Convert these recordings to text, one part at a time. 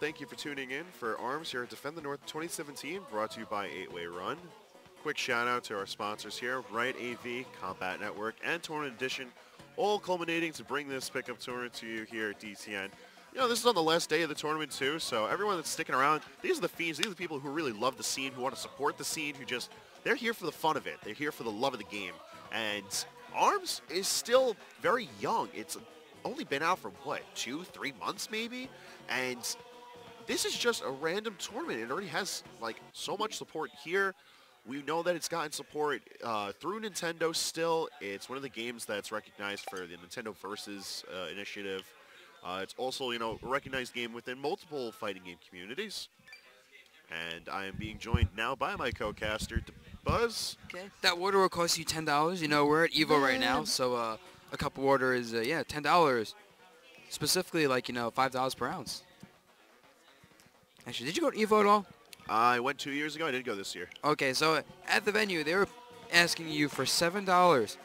thank you for tuning in for ARMS here at Defend the North 2017, brought to you by 8-Way Run. Quick shout out to our sponsors here, Right AV, Combat Network, and Tournament Edition, all culminating to bring this pickup tournament to you here at DTN. You know, this is on the last day of the tournament too, so everyone that's sticking around, these are the fiends, these are the people who really love the scene, who want to support the scene, who just, they're here for the fun of it. They're here for the love of the game. And ARMS is still very young. It's only been out for, what, 2-3 months maybe? And this is just a random tournament. It already has, like, so much support here. We know that it's gotten support through Nintendo still. It's one of the games that's recognized for the Nintendo Versus initiative. It's also, you know, a recognized game within multiple fighting game communities. And I am being joined now by my co-caster, Buzz. Okay. That water will cost you $10. You know, we're at Evo right now, so a cup of water is, yeah, $10. Specifically, like, you know, $5 per ounce. Actually, did you go to Evo at all? I went 2 years ago. I didn't go this year. Okay, so at the venue, they were asking you for $7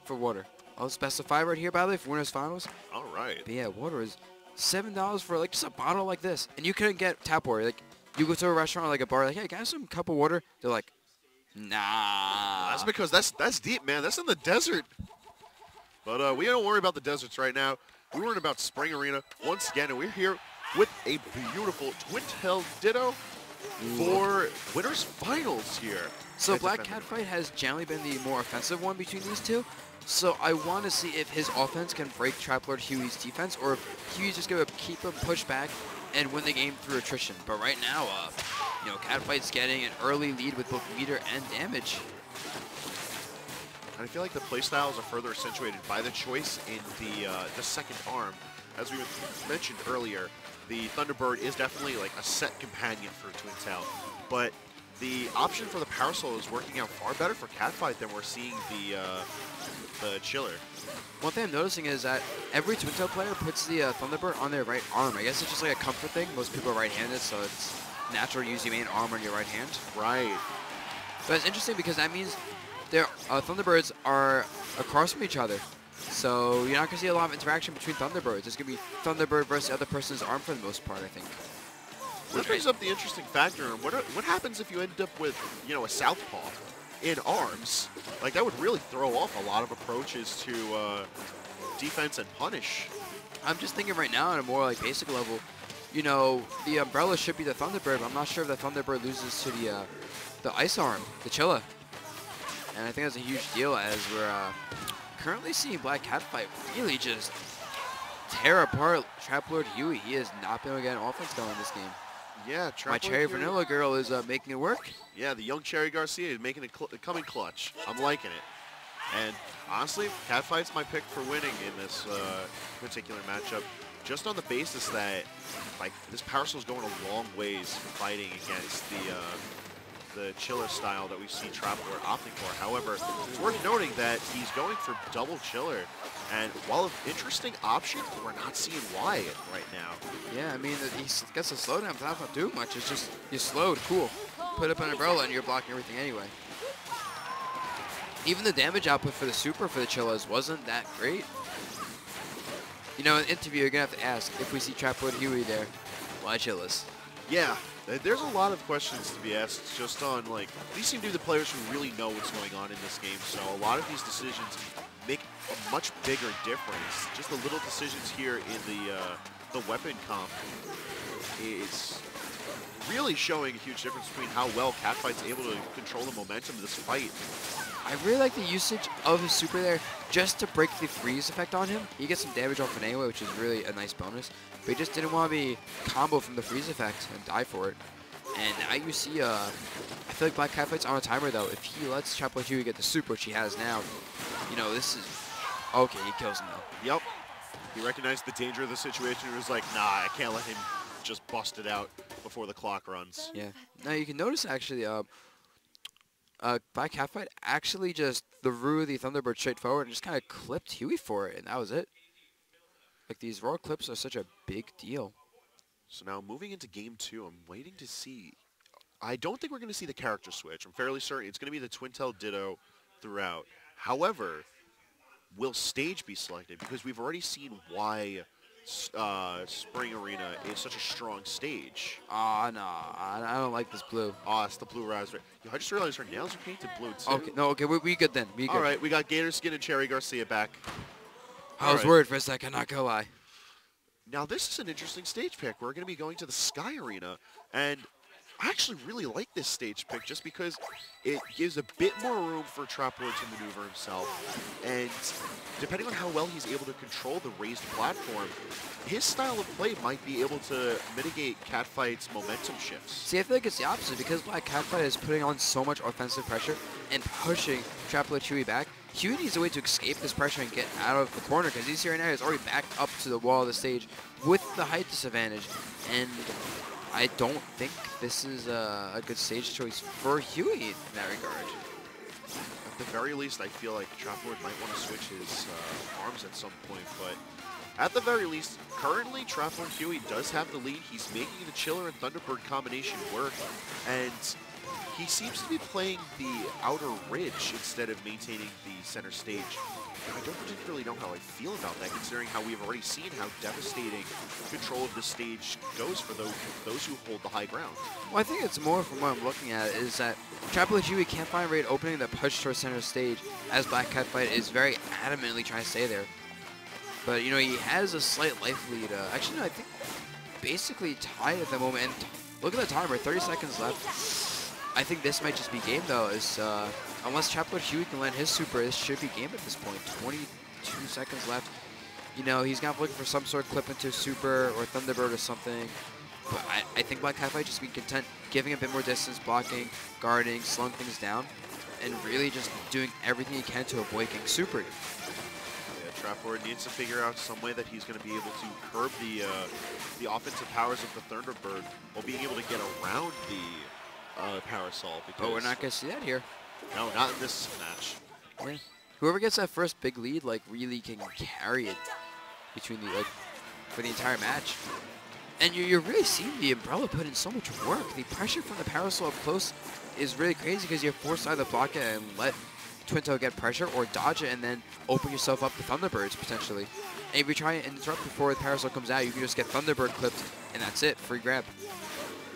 for water. I'll specify right here, by the way, for winners finals. All right. But yeah, water is $7 for, like, just a bottle like this. And you couldn't get tap water. Like, you go to a restaurant or, like, a bar, like, hey, can I have some cup of water? They're like, nah. That's because that's deep, man. That's in the desert. But we don't worry about the deserts right now. We're worrying about Spring Arena once again, and we're here with a beautiful twin-tailed Ditto for winners finals here. So Black Catfight has generally been the more offensive one between these two. So I want to see if his offense can break TrapLordHuey's defense, or if Huey's just going to keep him pushed back and win the game through attrition. But right now, you know, Catfight's getting an early lead with both meter and damage. I feel like the playstyles are further accentuated by the choice in the second arm. As we mentioned earlier, the Thunderbird is definitely like a set companion for Twin Tail, but the option for the Parasol is working out far better for Catfight than we're seeing the Chiller. One thing I'm noticing is that every Twin Tail player puts the Thunderbird on their right arm. I guess it's just like a comfort thing. Most people are right-handed, so it's natural to use your main arm on your right hand. Right. But it's interesting because that means their Thunderbirds are across from each other. So you're not going to see a lot of interaction between Thunderbirds. It's going to be Thunderbird versus the other person's arm for the most part, I think. That brings up the interesting factor. What happens if you end up with, you know, a southpaw in arms? Like, that would really throw off a lot of approaches to defense and punish. I'm just thinking right now on a more like basic level, you know, the umbrella should be the Thunderbird, but I'm not sure if the Thunderbird loses to the ice arm, the Chilla. And I think that's a huge deal as we're currently seeing Black Catfight really just tear apart TrapLordHuey. He has not been able to get an offense going in this game. Yeah, My Cherry Vanilla girl is making it work. Yeah, the young Cherry Garcia is making it come in clutch. I'm liking it. And honestly, Catfight's my pick for winning in this particular matchup, just on the basis that, like, this Parasol's going a long ways fighting against the Chiller style that we see TrapLord opting for. However, it's worth noting that he's going for double Chiller. And while an interesting option, we're not seeing why right now. Yeah, I mean, he gets a slowdown, but that's not doing much. It's just, you're slowed, cool. Put up an umbrella and you're blocking everything anyway. Even the damage output for the super for the Chillas wasn't that great. You know, in an interview, you're going to have to ask if we see TrapLordHuey there, why Chillas? Yeah, there's a lot of questions to be asked just on, like, these seem to be the players who really know what's going on in this game, so a lot of these decisions make a much bigger difference. Just the little decisions here in the weapon comp is really showing a huge difference between how well Catfight's able to control the momentum of this fight. I really like the usage of his super there just to break the freeze effect on him. He gets some damage off it anyway, which is really a nice bonus. But he just didn't want to be combo from the freeze effect and die for it. And now you see, I feel like Black Catfight's on a timer though. If he lets TrapLordHuey get the super, which he has now, you know, this is, okay, he kills him though. Yep. He recognized the danger of the situation and was like, nah, I can't let him just bust it out before the clock runs. Yeah. Now you can notice actually, Black Catfight actually just threw the Thunderbird straight forward and just kind of clipped Huey for it, and that was it. Like, these raw clips are such a big deal. So now moving into game 2, I'm waiting to see. I don't think we're going to see the character switch. I'm fairly certain it's going to be the Twin-Tail Ditto throughout. However, will stage be selected? Because we've already seen why Spring Arena is such a strong stage. Ah, no, I don't like this blue. Oh, it's the blue raspberry. Yo, I just realized her nails are painted blue too. Okay, no, okay, we good then. We good. All right, we got Gator Skin and Cherry Garcia back. I was worried for a second, not gonna lie. Now this is an interesting stage pick. We're going to be going to the Sky Arena, and I actually really like this stage pick just because it gives a bit more room for TrapLord to maneuver himself, and depending on how well he's able to control the raised platform, his style of play might be able to mitigate Catfight's momentum shifts. See, I feel like it's the opposite because Black Catfight is putting on so much offensive pressure and pushing TrapLordHuey back. Huey needs a way to escape this pressure and get out of the corner because he's here right now. He's already backed up to the wall of the stage with the height disadvantage, and I don't think this is a good stage choice for Huey in that regard. At the very least, I feel like TrapLord might want to switch his arms at some point, but at the very least, currently TrapLordHuey does have the lead. He's making the Chiller and Thunderbird combination work, and he seems to be playing the outer ridge instead of maintaining the center stage. I don't particularly know how I feel about that, considering how we've already seen how devastating control of the stage goes for those who hold the high ground. Well, I think it's more from what I'm looking at is that TrapLordHuey can't find a rate opening the push towards center stage, as Black Catfight is very adamantly trying to stay there. But, you know, he has a slight life lead. Actually, no, I think basically tied at the moment. And look at the timer, 30 seconds left. I think this might just be game, though, is unless TrapLordHuey can land his super, this should be game at this point. 22 seconds left. You know, he's going to be looking for some sort of clip into super or Thunderbird or something. But I think Black Catfight just be content giving a bit more distance, blocking, guarding, slowing things down, and really just doing everything he can to avoid getting supered. Yeah, TrapLord needs to figure out some way that he's going to be able to curb the offensive powers of the Thunderbird while being able to get around the Parasol. But we're not going to see that here. No, not in this match. Yeah. Whoever gets that first big lead, like, really can carry it between the, like, for the entire match. And you're really seeing the Umbrella put in so much work. The pressure from the Parasol up close is really crazy because you're forced to either block it and let Twin Tail get pressure or dodge it and then open yourself up to Thunderbirds, potentially. And if you try and interrupt before the Parasol comes out, you can just get Thunderbird clipped, and that's it. Free grab.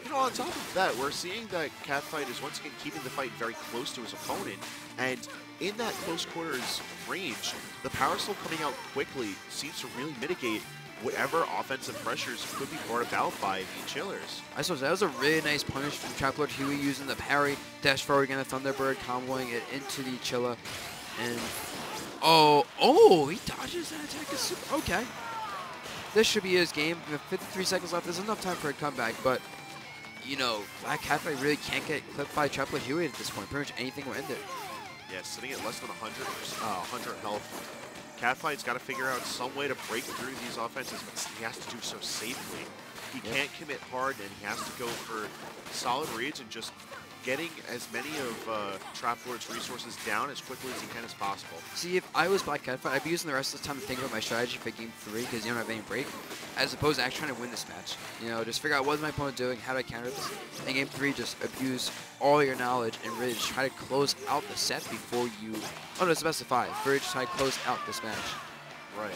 You know, on top of that, we're seeing that Catfight is once again keeping the fight very close to his opponent, and in that close quarters range, the Parasol coming out quickly seems to really mitigate whatever offensive pressures could be brought about by the Chillers. I suppose that was a really nice punish from TrapLordHuey using the parry, dash forward again, the Thunderbird, comboing it into the Chilla, and oh, he dodges that attack. Okay. This should be his game. We have 53 seconds left. There's enough time for a comeback, but you know, Black Catfight really can't get clipped by TrapLordHuey at this point. Pretty much anything will end it. Yeah, sitting at less than 100 health. Catfight's got to figure out some way to break through these offenses, but he has to do so safely. He can't commit hard, and he has to go for solid reads and just getting as many of TrapLord's resources down as quickly as he can as possible. See, if I was Black Catfight, I'd be using the rest of the time to think about my strategy for Game 3 because you don't have any break, as opposed to actually trying to win this match. You know, just figure out what's my opponent doing, how do I counter this. In Game 3, just abuse all your knowledge and really just try to close out the set before you... Oh, no, it's the best of 5. Really just try to close out this match. Right.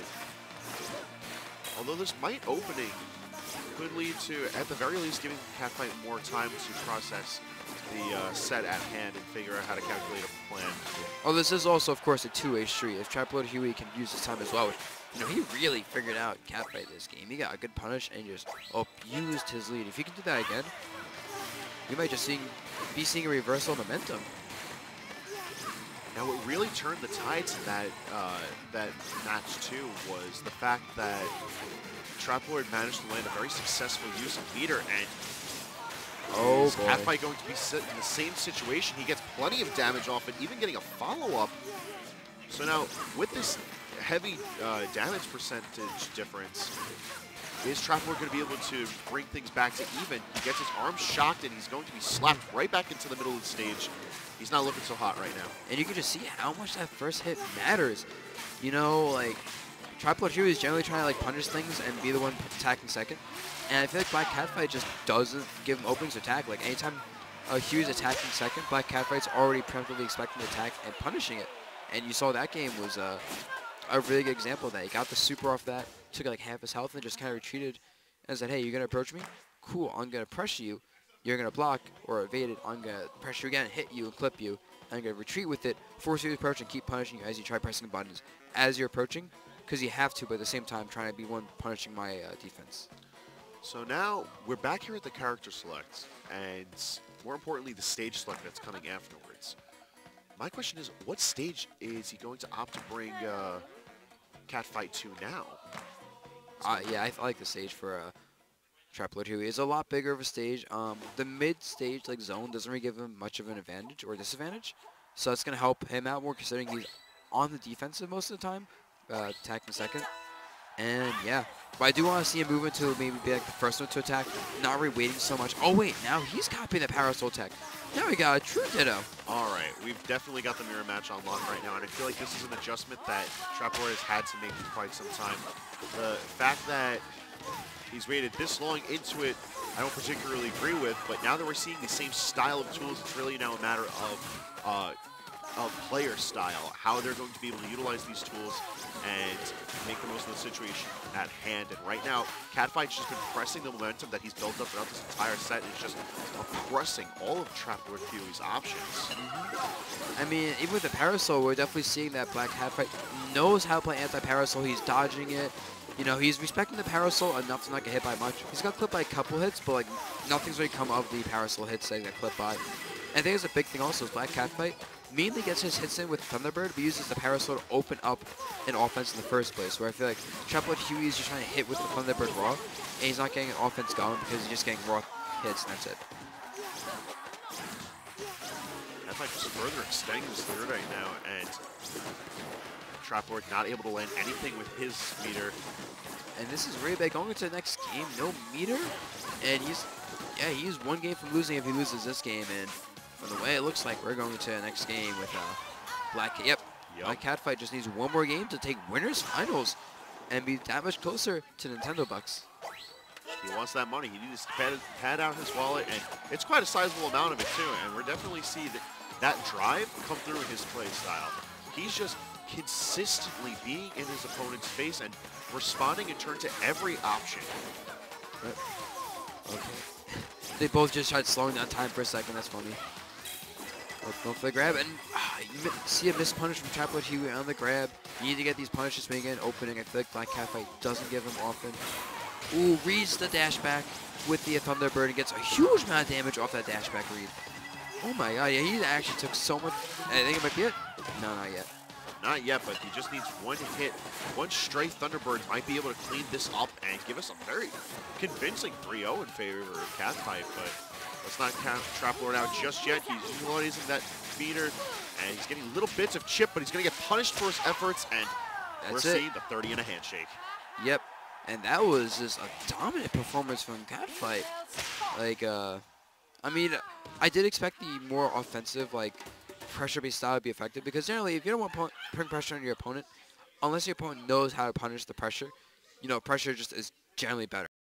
Although this might opening could lead to, at the very least, giving Catfight more time to process the set at hand and figure out how to calculate a plan. Oh, this is also, of course, a two-way street. If TrapLordHuey can use his time as well, you know, he really figured out Catfight this game. He got a good punish and just abused his lead. If he can do that again, you might just be seeing a reversal of momentum. Now, what really turned the tides in that match too was the fact that TrapLord managed to land a very successful use of meter, and is Catfight going to be in the same situation? He gets plenty of damage off it, even getting a follow-up. So now, with this heavy damage percentage difference, is TrapLord going to be able to bring things back to even? He gets his arm shocked, and he's going to be slapped right back into the middle of the stage. He's not looking so hot right now. And you can just see how much that first hit matters. You know, like, TrapLordHuey is generally trying to, like, punish things and be the one attacking second. And I feel like Black Catfight just doesn't give him openings to attack. Like, anytime Huey's attacking second, Black Catfight's already preemptively expecting the attack and punishing it. And you saw that game was a really good example of that. He got the super off that, took like half his health and just kind of retreated and said, hey, you're going to approach me? Cool, I'm going to pressure you. You're going to block or evade it. I'm going to pressure you again, hit you, and clip you. I'm going to retreat with it, force you to approach, and keep punishing you as you try pressing buttons as you're approaching, because you have to, but at the same time trying to be one punishing my defense. So now we're back here at the character select, and more importantly, the stage select that's coming afterwards. My question is, what stage is he going to opt to bring Catfight to now? Yeah, I like the stage for TrapLordHuey. It's a lot bigger of a stage. The mid-stage like zone doesn't really give him much of an advantage or disadvantage, so it's going to help him out more considering he's on the defensive most of the time, attacking second. And yeah, but I do want to see him move into maybe be like the first one to attack, not really waiting so much. Oh wait, now he's copying the Parasol tech. Now we got a true Ditto. All right, we've definitely got the mirror match on lock right now, and I feel like this is an adjustment that TrapLord has had to make for quite some time. The fact that he's waited this long into it, I don't particularly agree with, but now that we're seeing the same style of tools, it's really now a matter of player style, how they're going to be able to utilize these tools and make the most of the situation at hand. And right now, Catfight's just been pressing the momentum that he's built up throughout this entire set, and it's just oppressing all of TrapLordHuey's options. I mean, even with the Parasol, we're definitely seeing that Black Catfight knows how to play anti-Parasol. He's dodging it. You know, he's respecting the Parasol enough to not get hit by much. He's got clipped by a couple hits, but like nothing's really come of the Parasol hits that he got clipped by. And I think it's a big thing also is Black Catfight mainly gets his hits in with Thunderbird, but uses the Parasol to open up an offense in the first place, where I feel like TrapLordHuey is just trying to hit with the Thunderbird raw, and he's not getting an offense going because he's just getting raw hits, and that's it. Catfight just further extending this third right now, and TrapLord not able to land anything with his meter. And this is really big. Going into the next game, no meter, and he's one game from losing if he loses this game, and from the way it looks like, we're going to the next game with Black Catfight just needs one more game to take winners finals and be that much closer to Nintendo bucks. He wants that money. He needs to pad out his wallet, and it's quite a sizable amount of it too. And we're definitely see that drive come through in his play style. He's just consistently being in his opponent's face and responding in turn to every option. Right. Okay. They both just tried slowing down time for a second. That's funny. Go for the grab, and you see a miss punish from TrapLordHuey on the grab. You need to get these punishes when you get an opening. I feel like Black Catfight doesn't give him often. Ooh, reads the dash back with the Thunderbird and gets a huge amount of damage off that dash back read. Oh my god, yeah, he actually took so much. I think it might be it. No, not yet. Not yet, but he just needs one hit. One stray Thunderbird might be able to clean this up and give us a very convincing 3-0 in favor of Catfight, but let's not count TrapLord out just yet. He's utilizing that meter, and he's getting little bits of chip, but he's going to get punished for his efforts, and we're seeing the 30 and a handshake. Yep, and that was just a dominant performance from Catfight. Like, I mean, I did expect the more offensive, like, pressure-based style to be effective, because generally, if you don't want putting pressure on your opponent, unless your opponent knows how to punish the pressure, you know, pressure just is generally better.